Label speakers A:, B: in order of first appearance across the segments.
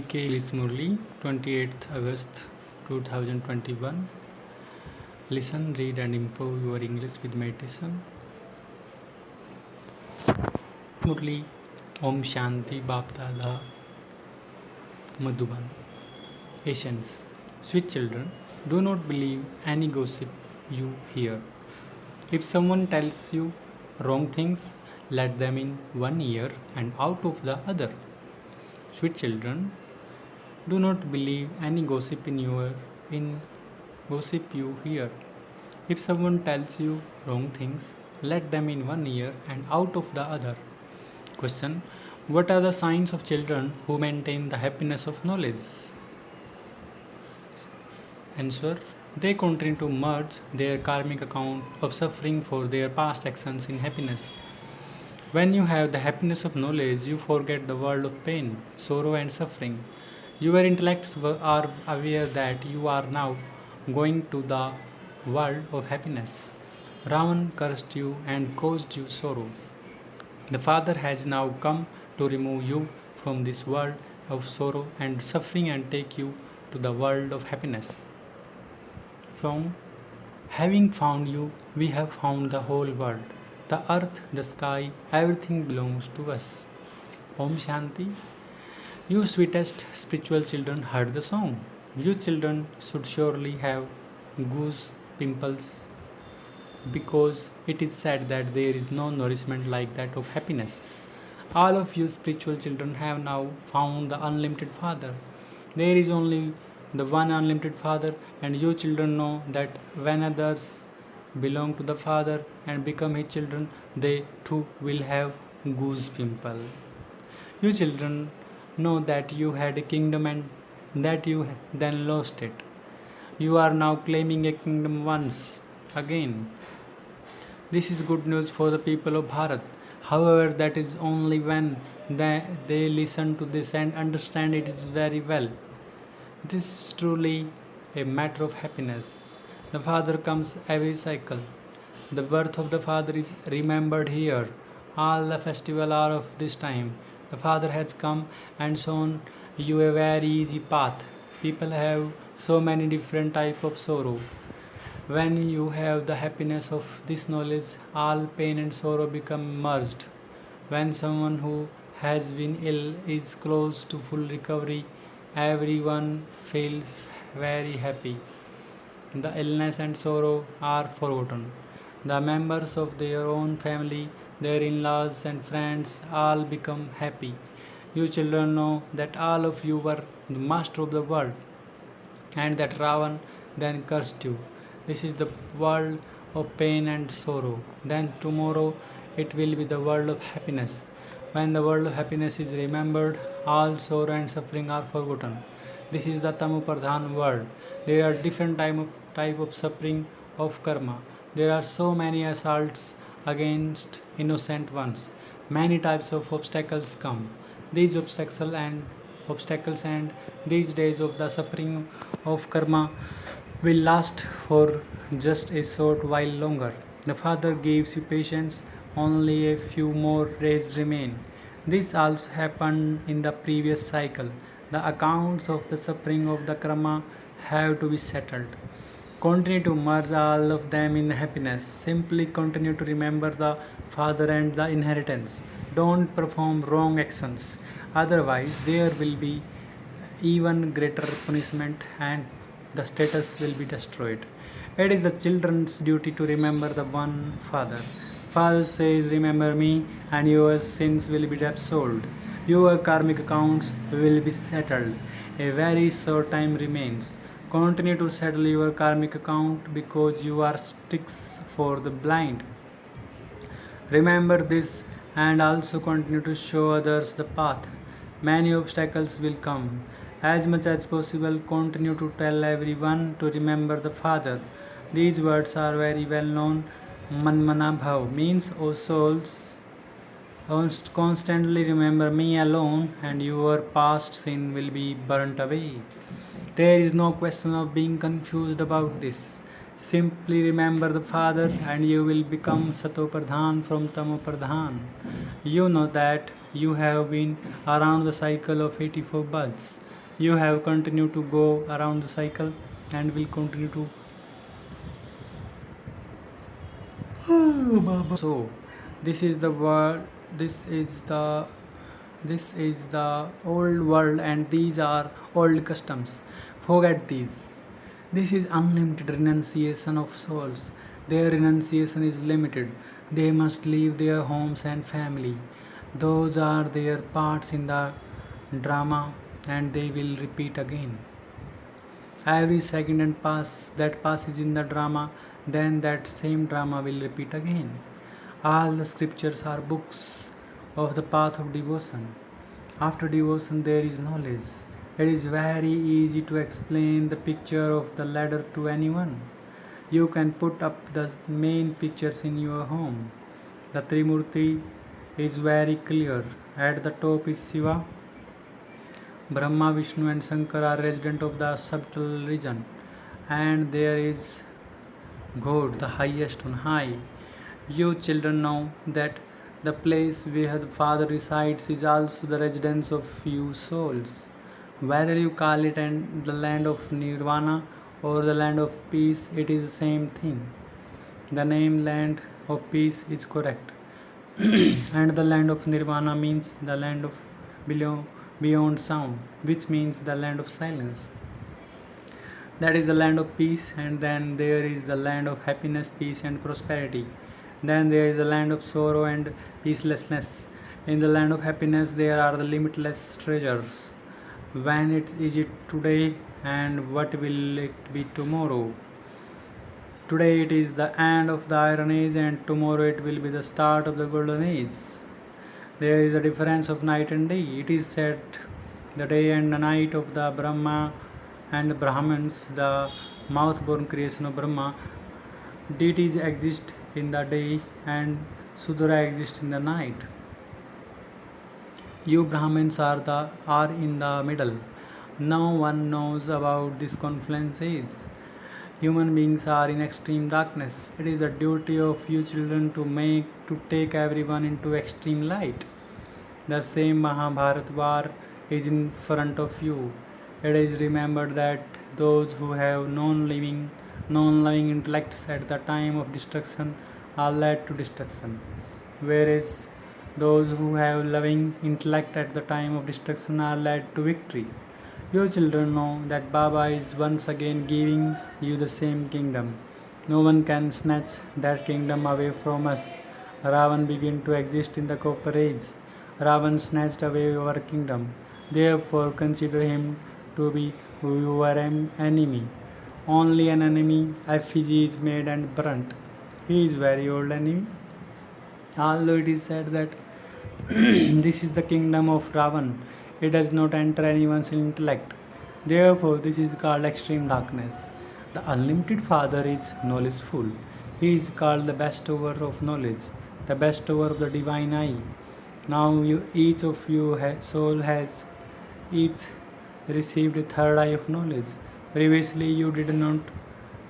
A: K. English Murli, 28th August 2021. Listen, read, and improve your English with meditation. Murli, Om Shanti Bapdada Madhuban. Essence. Sweet children, do not believe any gossip you hear. If someone tells you wrong things, let them in one ear and out of the other. Sweet children, do not believe any gossip in gossip you hear. If someone tells you wrong things, let them in one ear and out of the other. Question: what are the signs of children who maintain the happiness of knowledge? Answer: they continue to merge their karmic account of suffering for their past actions in happiness. When you have the happiness of knowledge, you forget the world of pain, sorrow, and suffering. Your intellects are aware that you are now going to the world of happiness. Ravan cursed you and caused you sorrow. The Father has now come to remove you from this world of sorrow and suffering and take you to the world of happiness. Song: having found you, we have found the whole world. The earth, the sky, everything belongs to us. Om Shanti. You sweetest spiritual children heard the song. You children should surely have goose pimples because it is said that there is no nourishment like that of happiness. All of you spiritual children have now found the unlimited Father. There is only the one unlimited Father, and you children know that when others belong to the Father and become His children, they too will have goose pimple. You children know that you had a kingdom and that you then lost it. You are now claiming a kingdom once again. This is good news for the people of Bharat. However, that is only when they listen to this and understand it is very well. This is truly a matter of happiness. The Father comes every cycle. The birth of the Father is remembered here. All the festival are of this time. The Father has come and shown you a very easy path. People have so many different type of sorrow. When you have the happiness of this knowledge, all pain and sorrow become merged. When someone who has been ill is close to full recovery, everyone feels very happy. The illness and sorrow are forgotten. The members of their own family, their in-laws and friends all become happy. You children know that all of you were the master of the world and that Ravan then cursed you. This is the world of pain and sorrow. Then tomorrow it will be the world of happiness. When the world of happiness is remembered, all sorrow and suffering are forgotten. This is the Tamu Pradhan world. There are different type of suffering of karma. There are so many assaults against innocent ones. Many types of obstacles come. These obstacles and these days of the suffering of karma will last for just a short while longer. The Father gives you patience, only a few more days remain. This also happened in the previous cycle. The accounts of the suffering of the karma have to be settled. Continue to merge all of them in happiness. Simply continue to remember the Father and the inheritance. Don't perform wrong actions. Otherwise, there will be even greater punishment and the status will be destroyed. It is the children's duty to remember the one Father. Father says, remember me and your sins will be absolved. Your karmic accounts will be settled. A very short time remains. Continue to settle your karmic account because you are sticks for the blind. Remember this and also continue to show others the path. Many obstacles will come. As much as possible, continue to tell everyone to remember the Father. These words are very well known. Manmana Bhav means, O souls, constantly remember me alone and your past sin will be burnt away. There is no question of being confused about this. Simply remember the Father and you will become Satopradhan from Tamopradhan. You know that you have been around the cycle of 84 births. You have continued to go around the cycle and will continue to. So, this is the world. This is the this is the old world, and these are old customs. Forget these. This is unlimited renunciation of souls. Their renunciation is limited. They must leave their homes and family. Those are their parts in the drama, and they will repeat again. Every second and pass that passes in the drama, then that same drama will repeat again. All the scriptures are books of the path of devotion. After devotion, there is knowledge. It is very easy to explain the picture of the ladder to anyone. You can put up the main pictures in your home. The Trimurti is very clear. At the top is Shiva. Brahma, Vishnu, and Shankar are resident of the subtle region, and there is God, the highest on high. You children know that the place where the Father resides is also the residence of you souls. Whether you call it the land of Nirvana or the land of peace, it is the same thing. The name land of peace is correct, and the land of Nirvana means the land of below, beyond sound, which means the land of silence. That is the land of peace, and then there is the land of happiness, peace, and prosperity. Then there is the land of sorrow and peacelessness. In the land of happiness, there are the limitless treasures. When it is it today, and what will it be tomorrow? Today it is the end of the Iron Age, and tomorrow it will be the start of the Golden Age. There is a difference of night and day. It is said the day and the night of the Brahma and the Brahmins, the mouth-born creation of Brahma. Deities exist in the day and Sudra exists in the night. You Brahmins are in the middle. No one knows about this confluence age. Human beings are in extreme darkness. It is the duty of you children to take everyone into extreme light. The same Mahabharat war is in front of you. It is remembered that those who have non-living intellects at the time of destruction are led to destruction, whereas those who have loving intellect at the time of destruction are led to victory. Your children know that Baba is once again giving you the same kingdom. No one can snatch that kingdom away from us. Ravan began to exist in the Copper Age. Ravan snatched away our kingdom. Therefore, consider him to be your enemy. Only an enemy effigy is made and burnt. He is very old enemy. Although it is said that this is the kingdom of Ravan, it does not enter anyone's intellect. Therefore, this is called extreme darkness. The unlimited Father is knowledgeful. He is called the bestower of knowledge, the bestower of the divine eye. Now, each of you soul has each received a third eye of knowledge. Previously, you did not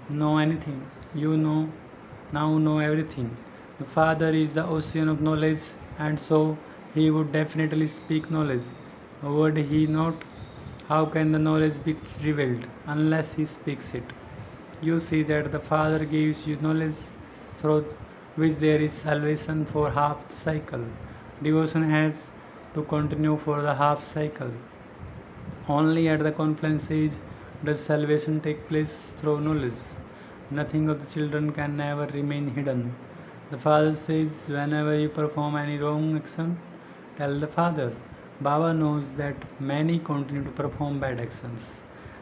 A: know anything. You now know everything. The Father is the ocean of knowledge, and so he would definitely speak knowledge. Would he not? How can the knowledge be revealed unless he speaks it? You see that the Father gives you knowledge through which there is salvation for half the cycle. Devotion has to continue for the half cycle. Only at the confluence age does salvation take place through knowledge. Nothing of the children can ever remain hidden. The Father says, whenever you perform any wrong action, tell the Father. Baba knows that many continue to perform bad actions.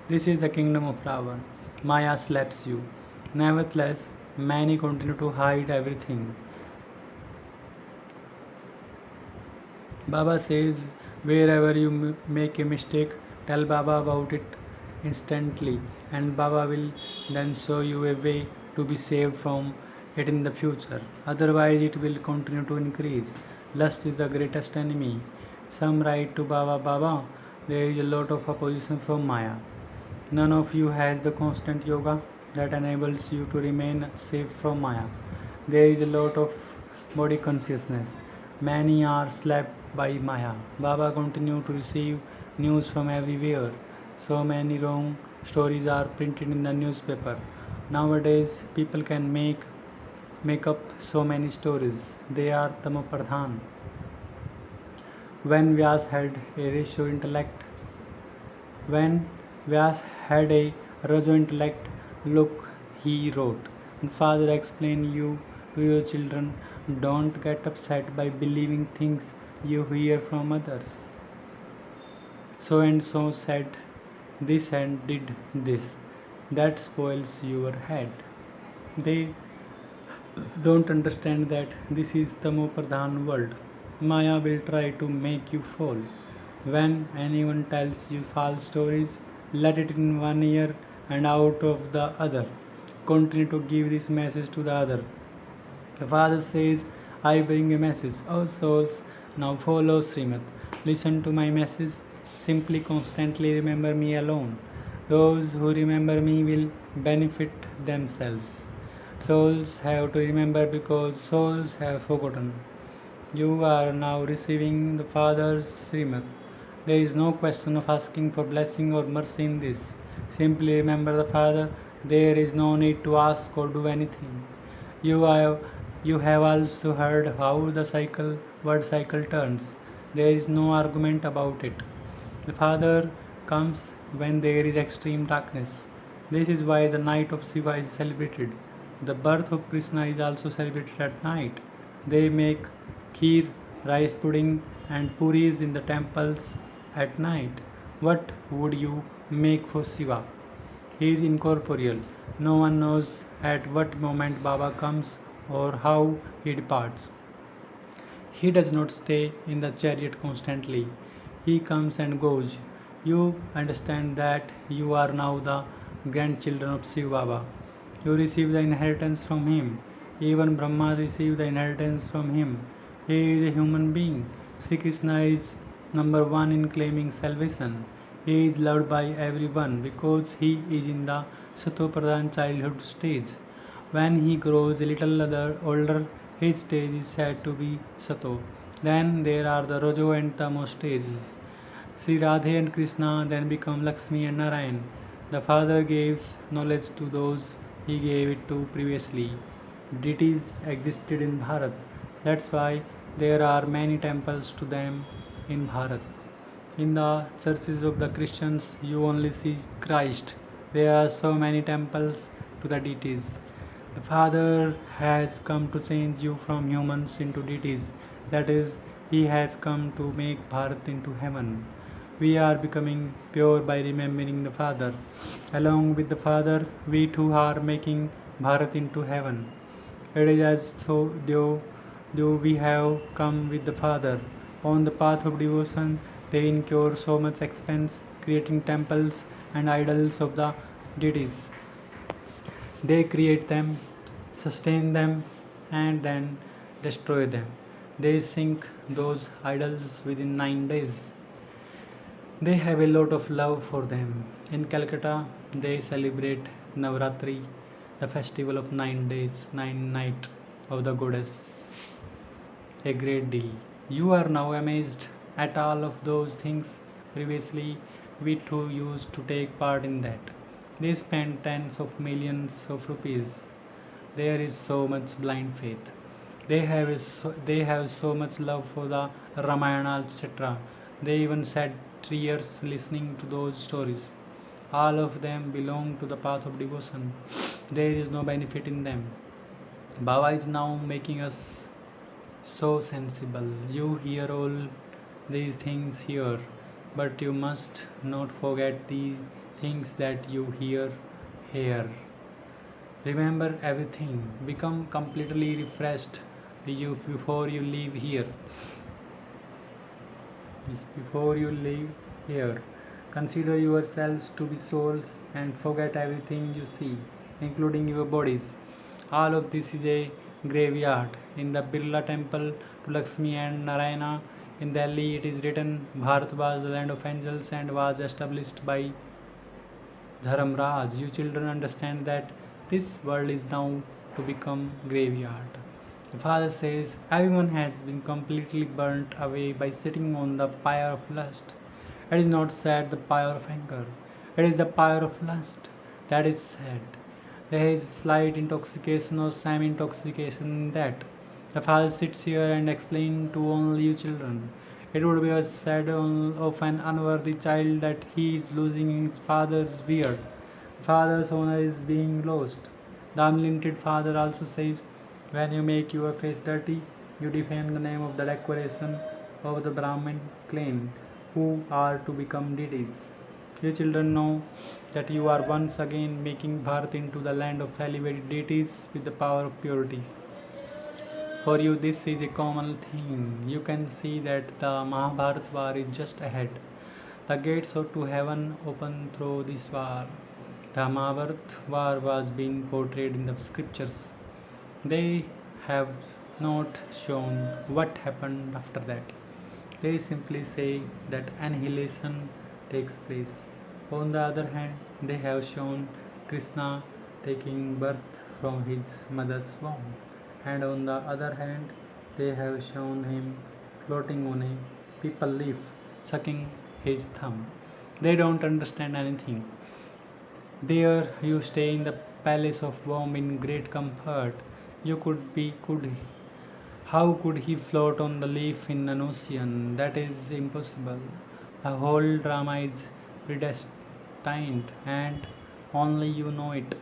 A: This is the kingdom of Ravan. Maya slaps you. Nevertheless, many continue to hide everything. Baba says, wherever you make a mistake, tell Baba about it instantly, and Baba will then show you a way to be saved from it in the future. Otherwise, it will continue to increase. Lust is the greatest enemy. Some write to Baba, Baba, there is a lot of opposition from Maya. None of you has the constant yoga that enables you to remain safe from Maya. There is a lot of body consciousness. Many are slapped by Maya. Baba continue to receive news from everywhere. So many wrong stories are printed in the newspaper. Nowadays, people can make up so many stories. They are Tamopradhan. When Vyas had a ratio intellect, when Vyas had a Rajo intellect, look, he wrote. And Father explained you to your children, don't get upset by believing things you hear from others. So and so said this and did this. That spoils your head. They don't understand that this is Tamo Pradhan world. Maya will try to make you fall. When anyone tells you false stories, let it in one ear and out of the other. Continue to give this message to the other. The Father says, I bring a message. O souls, now follow Srimad. Listen to my message. Simply constantly remember me alone. Those who remember me will benefit themselves. Souls have to remember because souls have forgotten. You are now receiving the Father's Srimad. There is no question of asking for blessing or mercy in this. Simply remember the Father. There is no need to ask or do anything. You have, you have also heard how the word cycle turns. There is no argument about it. The Father comes when there is extreme darkness. This is why the night of Shiva is celebrated. The birth of Krishna is also celebrated at night. They make kheer, rice pudding, and puris in the temples at night. What would you make for Shiva? He is incorporeal. No one knows at what moment Baba comes or how he departs. He does not stay in the chariot constantly. He comes and goes. You understand that you are now the grandchildren of Shiv Baba. You receive the inheritance from him. Even Brahma received the inheritance from him. He is a human being. Sri Krishna is number one in claiming salvation. He is loved by everyone because he is in the Satopradhan childhood stage. When he grows a little older, his stage is said to be Sato. Then there are the Rajo and Tamo stages. Sri Radhe and Krishna then become Lakshmi and Narayan. The Father gives knowledge to those he gave it to previously. Deities existed in Bharat. That's why there are many temples to them in Bharat. In the churches of the Christians, you only see Christ. There are so many temples to the deities. The Father has come to change you from humans into deities. That is, He has come to make Bharat into heaven. We are becoming pure by remembering the Father. Along with the Father, we too are making Bharat into heaven. It is as though we have come with the Father. On the path of devotion, they incur so much expense creating temples and idols of the deities. They create them, sustain them, and then destroy them. They sink those idols within 9 days. They have a lot of love for them. In Calcutta, they celebrate Navratri, the festival of 9 days, 9 nights of the goddess, a great deal. You are now amazed at all of those things. Previously, we too used to take part in that. They spend tens of millions of rupees. There is so much blind faith. They have so much love for the Ramayana, etc. They even shed tears listening to those stories. All of them belong to the path of devotion. There is no benefit in them. Baba is now making us so sensible. You hear all these things here, but you must not forget the things that you hear here. Remember everything. Become completely refreshed before you leave here. Before you leave here, consider yourselves to be souls and forget everything you see, including your bodies. All of this is a graveyard. In the Birla temple to Lakshmi and Narayana in Delhi, it is written Bharat was the land of angels and was established by Dharamraj. You children understand that this world is now to become graveyard. The Father says everyone has been completely burnt away by sitting on the pyre of lust. It is not said the pyre of anger. It is the power of lust that is sad. There is slight intoxication or semi intoxication in that. The father sits here and explains to only you children. It would be a sad of an unworthy child that he is losing his father's beard. Father's honor is being lost. The unlimited father also says, when you make your face dirty, you defame the name of the decoration of the Brahmin clan, who are to become deities. You children know that you are once again making Bharat into the land of elevated deities with the power of purity. For you, this is a common thing. You can see that the Mahabharata war is just ahead. The gates to heaven open through this war. The Mahabharata war was being portrayed in the scriptures. They have not shown what happened after that. They simply say that annihilation takes place. On the other hand, they have shown Krishna taking birth from his mother's womb, and on the other hand, they have shown him floating on a people leaf, sucking his thumb. They don't understand anything. There you stay in the palace of Rome in great comfort. You could how could he float on the leaf in an ocean? That is impossible. The whole drama is predestined and only you know it.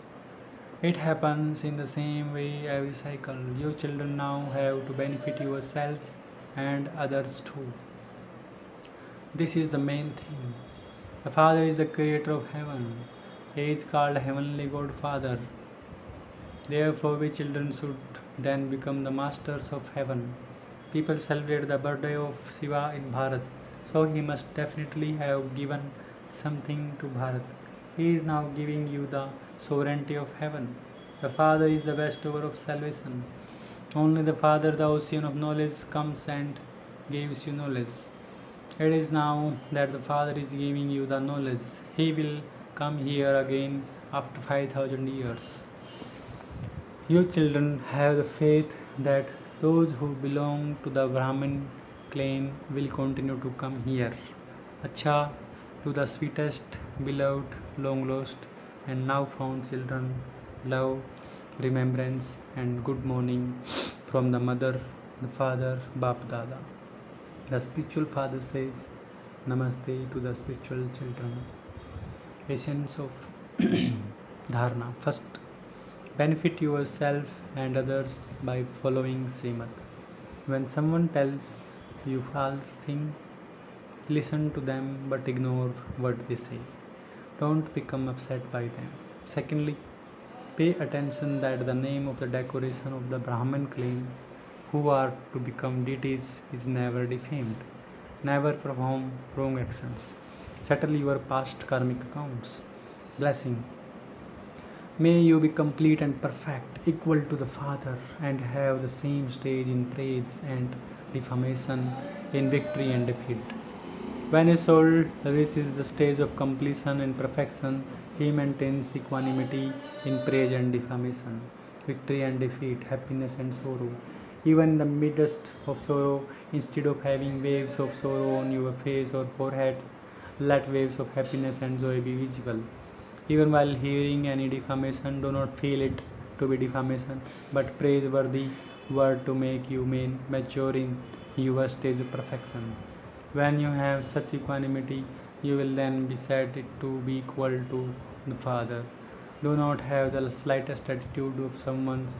A: It happens in the same way every cycle. You children now have to benefit yourselves and others too. This is the main thing. The Father is the creator of heaven. He is called Heavenly God Father. Therefore, we children should then become the masters of heaven. People celebrate the birthday of Shiva in Bharat, so he must definitely have given something to Bharat. He is now giving you the sovereignty of heaven. The Father is the bestower of salvation. Only the Father, the ocean of knowledge, comes and gives you knowledge. It is now that the Father is giving you the knowledge. He will come here again after 5,000 years. You children have the faith that those who belong to the Brahmin clan will continue to come here. Acha, to the sweetest, beloved, long lost, and now found children, love, remembrance, and good morning from the mother, the father, Bap Dada. The spiritual father says, Namaste to the spiritual children. Essence of Dharna. First, benefit yourself and others by following Srimat. When someone tells you false thing, listen to them but ignore what they say. Don't become upset by them. Secondly, pay attention that the name of the decoration of the Brahmin clan who are to become deities is never defamed. Never perform wrong actions. Settle your past karmic accounts. Blessing. May you be complete and perfect, equal to the Father, and have the same stage in praise and defamation, in victory and defeat. When a soul reaches the stage of completion and perfection, he maintains equanimity in praise and defamation, victory and defeat, happiness and sorrow. Even in the midst of sorrow, instead of having waves of sorrow on your face or forehead, let waves of happiness and joy be visible. Even while hearing any defamation, do not feel it to be defamation, but praiseworthy word to make you mature in your stage of perfection. When you have such equanimity, you will then be said to be equal to the Father. Do not have the slightest attitude of someone's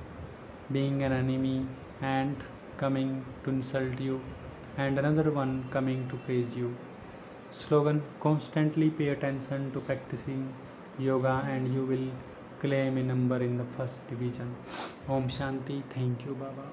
A: being an enemy and coming to insult you, and another one coming to praise you. Slogan: constantly pay attention to practicing yoga and you will claim a number in the first division. Om Shanti. Thank you, Baba.